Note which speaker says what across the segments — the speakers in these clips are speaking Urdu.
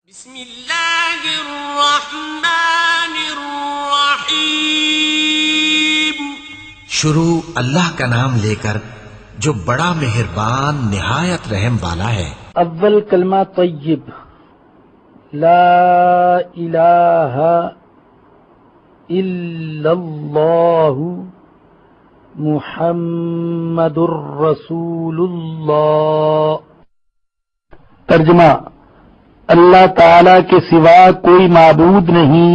Speaker 1: بسم اللہ الرحمن الرحیم۔
Speaker 2: شروع اللہ کا نام لے کر جو بڑا مہربان نہایت رحم والا ہے۔
Speaker 3: اول کلمہ طیب، لا الہ الا اللہ محمد الرسول اللہ۔ ترجمہ: اللہ تعالی کے سوا کوئی معبود نہیں،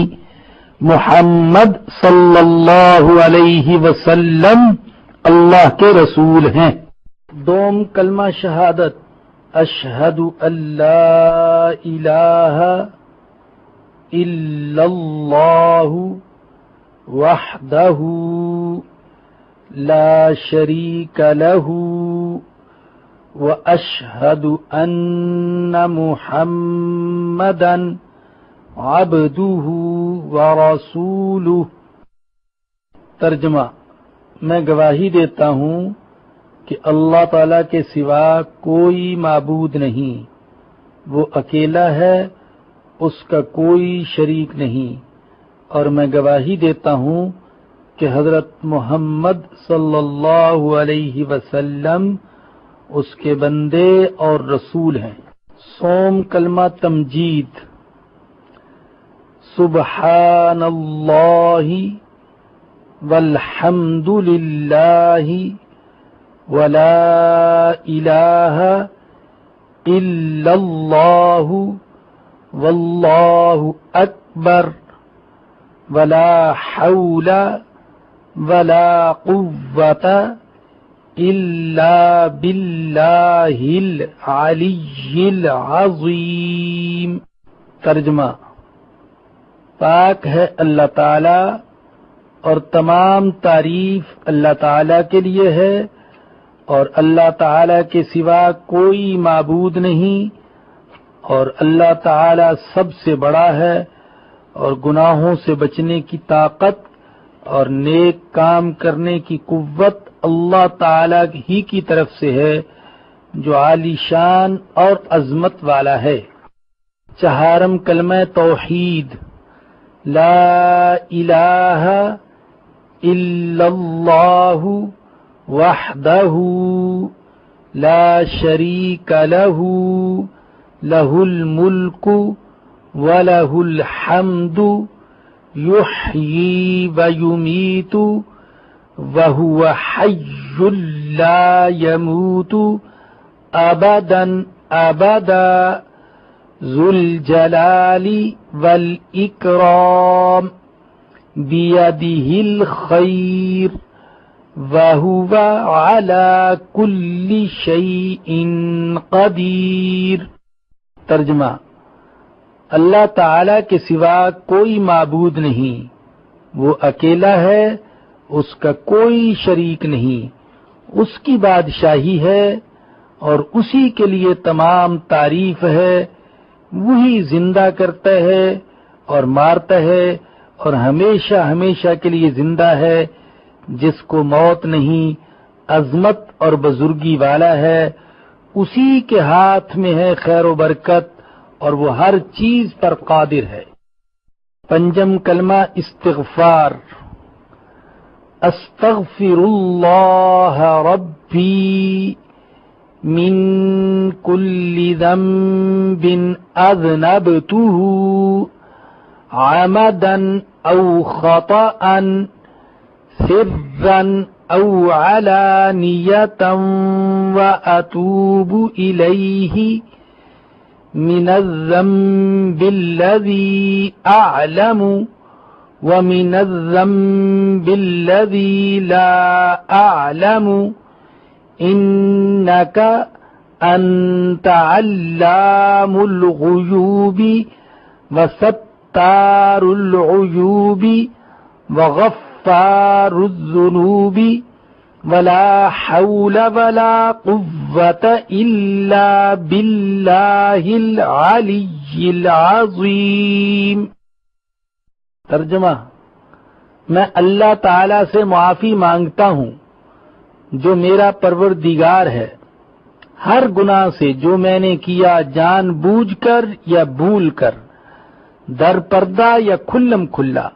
Speaker 3: محمد صلی اللہ علیہ وسلم اللہ کے رسول ہیں۔ دوم کلمہ شہادت، اشہد ان لا الہ الا اللہ وحدہ لا شریک لہ واشہد ان محمدا عبدہ ورسولہ۔ ترجمہ: میں گواہی دیتا ہوں کہ اللہ تعالی کے سوا کوئی معبود نہیں، وہ اکیلا ہے، اس کا کوئی شریک نہیں، اور میں گواہی دیتا ہوں کہ حضرت محمد صلی اللہ علیہ وسلم اس کے بندے اور رسول ہیں۔ سوم کلمہ تمجید، سبحان اللہ والحمد للہ ولا الہ الا اللہ واللہ اکبر ولا حول ولا قوة الا باللہ العلی العظیم۔ ترجمہ: پاک ہے اللہ تعالی اور تمام تعریف اللہ تعالی کے لیے ہے، اور اللہ تعالی کے سوا کوئی معبود نہیں، اور اللہ تعالی سب سے بڑا ہے، اور گناہوں سے بچنے کی طاقت اور نیک کام کرنے کی قوت اللہ تعالی ہی کی طرف سے ہے، جو عالی شان اور عظمت والا ہے۔ چہارم کلمہ توحید، لا الہ الا اللہ وحدہ لا شریک لہ لہ الملک وَلَهُ الْحَمْدُ يُحْيِي وَيُمِيتُ وَهُوَ حَيٌّ لَا يَمُوتُ أَبَدًا أَبَدًا ذُو الْجَلَالِ وَالْإِكْرَامِ بِيَدِهِ الْخَيْرُ وَهُوَ عَلَى كُلِّ شَيْءٍ قَدِيرٌ۔ ترجمہ: اللہ تعالی کے سوا کوئی معبود نہیں، وہ اکیلا ہے، اس کا کوئی شریک نہیں، اس کی بادشاہی ہے اور اسی کے لیے تمام تعریف ہے، وہی زندہ کرتا ہے اور مارتا ہے اور ہمیشہ ہمیشہ کے لیے زندہ ہے، جس کو موت نہیں، عظمت اور بزرگی والا ہے، اسی کے ہاتھ میں ہے خیر و برکت، اور وہ ہر چیز پر قادر ہے۔ پنجم کلمہ استغفار، استغفر اللہ ربی من کل ذنب اذنبتہ عمدا او خطأ سرا او علانیۃ واتوب الیہ من الذنب الذي أعلم ومن الذنب الذي لا أعلم إنك أنت علام الغيوب وستار العيوب وغفار الذنوب ولا حول ولا قوة إلا بالله العلي العظيم۔ ترجمہ: میں اللہ تعالی سے معافی مانگتا ہوں جو میرا پروردگار ہے، ہر گناہ سے جو میں نے کیا جان بوجھ کر یا بھول کر، در پردہ یا کھلم کھلا،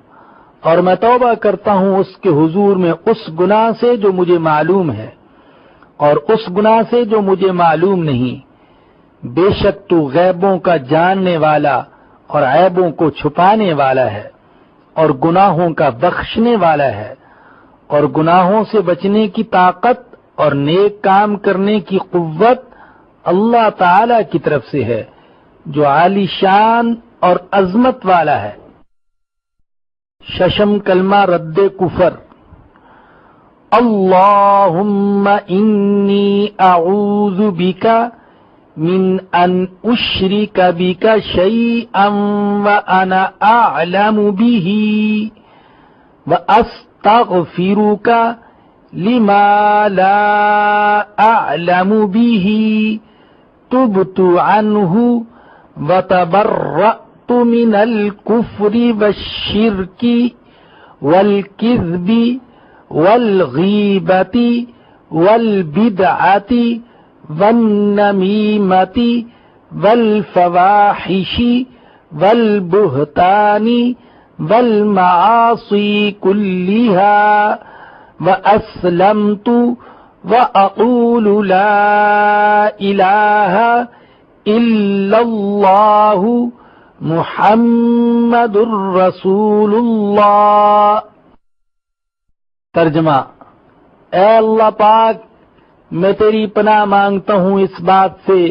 Speaker 3: اور میں توبہ کرتا ہوں اس کے حضور میں اس گناہ سے جو مجھے معلوم ہے اور اس گناہ سے جو مجھے معلوم نہیں۔ بے شک تو غیبوں کا جاننے والا اور عیبوں کو چھپانے والا ہے اور گناہوں کا بخشنے والا ہے، اور گناہوں سے بچنے کی طاقت اور نیک کام کرنے کی قوت اللہ تعالی کی طرف سے ہے جو عالی شان اور عظمت والا ہے۔ ششم کلمہ رد کفر۔ اللہم انی اعوذ بک من ان اشرک بک شیئا وانا اعلم به واستغفرک لما لا اعلم به تبت عنہ وتبرأت من الكفر والشرك والكذب والغیبة والبدعة والنميمة والفواحش والبهتان والمعاصي كلها وأسلمت وأقول لا إله إلا الله محمد رسول اللہ۔ ترجمہ: اے اللہ پاک، میں تیری پناہ مانگتا ہوں اس بات سے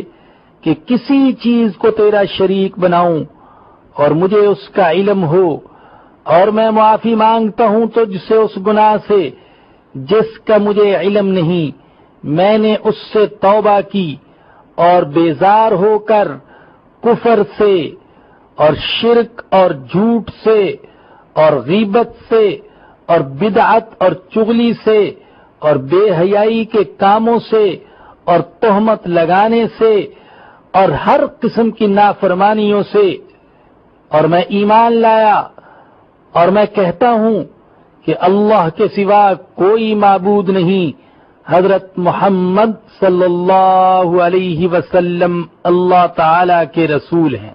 Speaker 3: کہ کسی چیز کو تیرا شریک بناؤں اور مجھے اس کا علم ہو، اور میں معافی مانگتا ہوں تجھ سے اس گناہ سے جس کا مجھے علم نہیں۔ میں نے اس سے توبہ کی اور بیزار ہو کر کفر سے اور شرک اور جھوٹ سے اور غیبت سے اور بدعت اور چغلی سے اور بے حیائی کے کاموں سے اور تہمت لگانے سے اور ہر قسم کی نافرمانیوں سے، اور میں ایمان لایا اور میں کہتا ہوں کہ اللہ کے سوا کوئی معبود نہیں، حضرت محمد صلی اللہ علیہ وسلم اللہ تعالی کے رسول ہیں۔